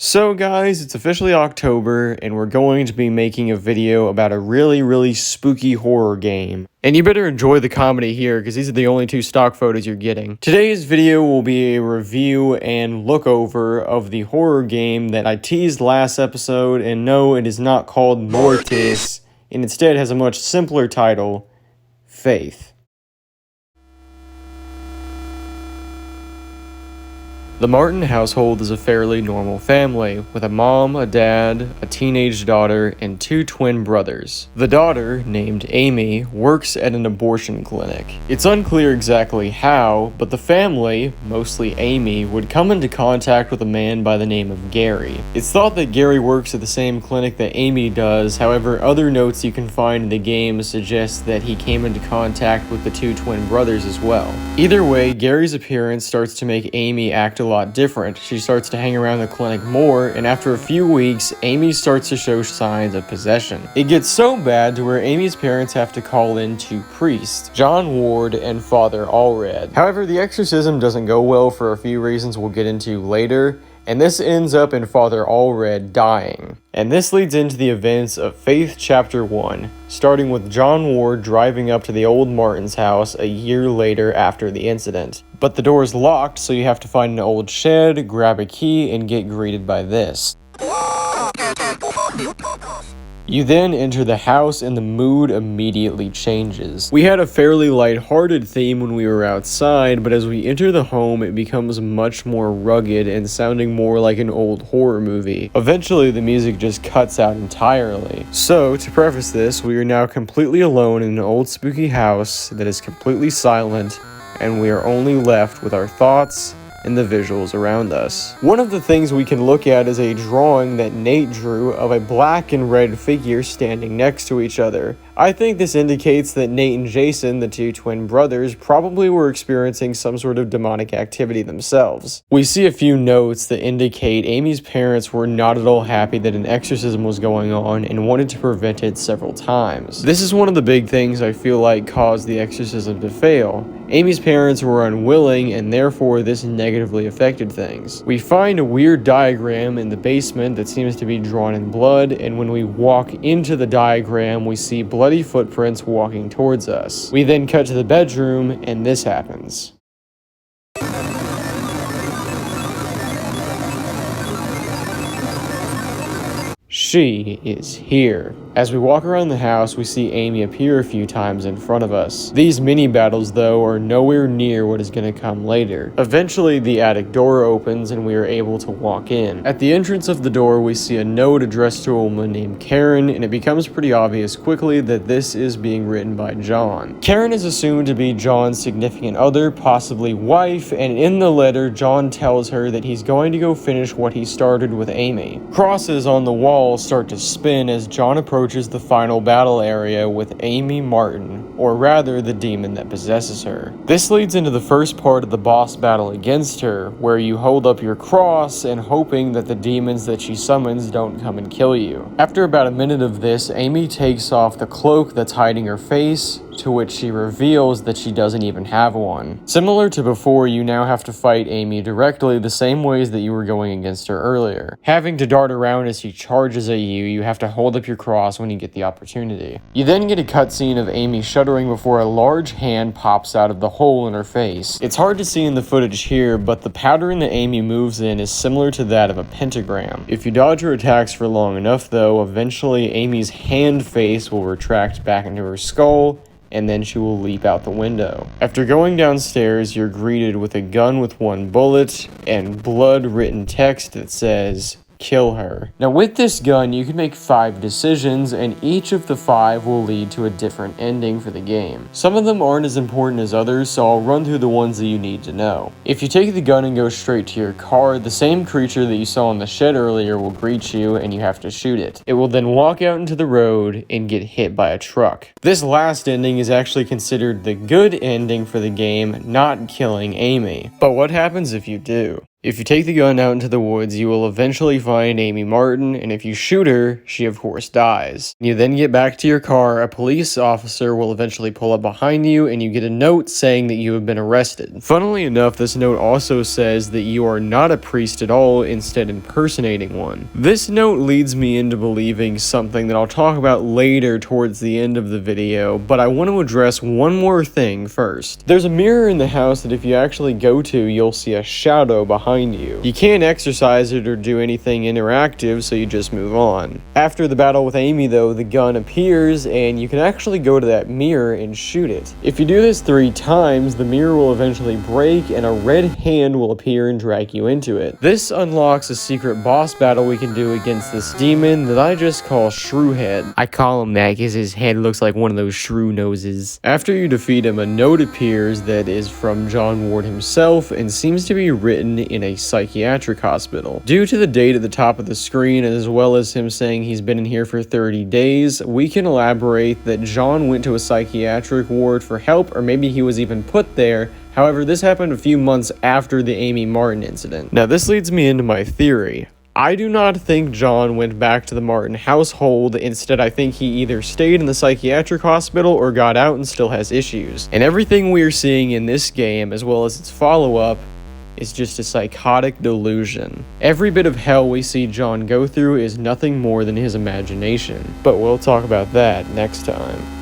So guys, it's officially October, and we're going to be making a video about a really spooky horror game. And you better enjoy the comedy here, because these are the only two stock photos you're getting. Today's video will be a review and look over of the horror game that I teased last episode, and no, it is not called Mortis, and instead has a much simpler title, Faith. The Martin household is a fairly normal family, with a mom, a dad, a teenage daughter, and two twin brothers. The daughter, named Amy, works at an abortion clinic. It's unclear exactly how, but the family, mostly Amy, would come into contact with a man by the name of Gary. It's thought that Gary works at the same clinic that Amy does, however, other notes you can find in the game suggest that he came into contact with the two twin brothers as well. Either way, Gary's appearance starts to make Amy act a lot different. She starts to hang around the clinic more, and after a few weeks, Amy starts to show signs of possession. It gets so bad to where Amy's parents have to call in two priests, John Ward and Father Allred. However, the exorcism doesn't go well for a few reasons we'll get into later, and this ends up in Father Allred dying. And this leads into the events of Faith Chapter 1, starting with John Ward driving up to the old Martin's house a year later after the incident. But the door is locked, so you have to find an old shed, grab a key, and get greeted by this. You then enter the house and the mood immediately changes. We had a fairly light-hearted theme when we were outside, but as we enter the home, it becomes much more rugged and sounding more like an old horror movie. Eventually, the music just cuts out entirely. So, to preface this, we are now completely alone in an old spooky house that is completely silent, and we are only left with our thoughts and the visuals around us. One of the things we can look at is a drawing that Nate drew of a black and red figure standing next to each other. I think this indicates that Nate and Jason, the two twin brothers, probably were experiencing some sort of demonic activity themselves. We see a few notes that indicate Amy's parents were not at all happy that an exorcism was going on and wanted to prevent it several times. This is one of the big things I feel like caused the exorcism to fail. Amy's parents were unwilling, and therefore this negatively affected things. We find a weird diagram in the basement that seems to be drawn in blood, and when we walk into the diagram, we see bloody footprints walking towards us. We then cut to the bedroom, and this happens. She is here. As we walk around the house, we see Amy appear a few times in front of us. These mini battles, though, are nowhere near what is going to come later. Eventually, the attic door opens and we are able to walk in. At the entrance of the door, we see a note addressed to a woman named Karen, and it becomes pretty obvious quickly that this is being written by John. Karen is assumed to be John's significant other, possibly wife, and in the letter, John tells her that he's going to go finish what he started with Amy. Crosses on the wall start to spin as John approaches the final battle area with Amy Martin, or rather the demon that possesses her. This leads into the first part of the boss battle against her, where you hold up your cross and hoping that the demons that she summons don't come and kill you. After about a minute of this, Amy takes off the cloak that's hiding her face, to which she reveals that she doesn't even have one. Similar to before, you now have to fight Amy directly the same ways that you were going against her earlier. Having to dart around as she charges at you, you have to hold up your cross when you get the opportunity. You then get a cutscene of Amy shuddering before a large hand pops out of the hole in her face. It's hard to see in the footage here, but the pattern that Amy moves in is similar to that of a pentagram. If you dodge her attacks for long enough though, eventually Amy's hand face will retract back into her skull, and then she will leap out the window. After going downstairs, you're greeted with a gun with one bullet and blood-written text that says, "Kill her." Now with this gun, you can make 5 decisions, and each of the 5 will lead to a different ending for the game. Some of them aren't as important as others, so I'll run through the ones that you need to know. If you take the gun and go straight to your car, the same creature that you saw in the shed earlier will greet you, and you have to shoot it. It will then walk out into the road and get hit by a truck. This last ending is actually considered the good ending for the game, not killing Amy. But what happens if you do? If you take the gun out into the woods, you will eventually find Amy Martin, and if you shoot her, she of course dies. You then get back to your car, a police officer will eventually pull up behind you, and you get a note saying that you have been arrested. Funnily enough, this note also says that you are not a priest at all, instead impersonating one. This note leads me into believing something that I'll talk about later towards the end of the video, but I want to address one more thing first. There's a mirror in the house that if you actually go to, you'll see a shadow behind you. You can't exercise it or do anything interactive, so you just move on. After the battle with Amy though, the gun appears and you can actually go to that mirror and shoot it. If you do this 3 times, the mirror will eventually break and a red hand will appear and drag you into it. This unlocks a secret boss battle we can do against this demon that I just call Shrewhead. I call him that because his head looks like one of those shrew noses. After you defeat him, a note appears that is from John Ward himself and seems to be written in a psychiatric hospital. Due to the date at the top of the screen, as well as him saying he's been in here for 30 days, we can elaborate that John went to a psychiatric ward for help, or maybe he was even put there. However, this happened a few months after the Amy Martin incident. Now, this leads me into my theory. I do not think John went back to the Martin household. Instead, I think he either stayed in the psychiatric hospital or got out and still has issues. And everything we are seeing in this game, as well as its follow-up, is just a psychotic delusion. Every bit of hell we see John go through is nothing more than his imagination. But we'll talk about that next time.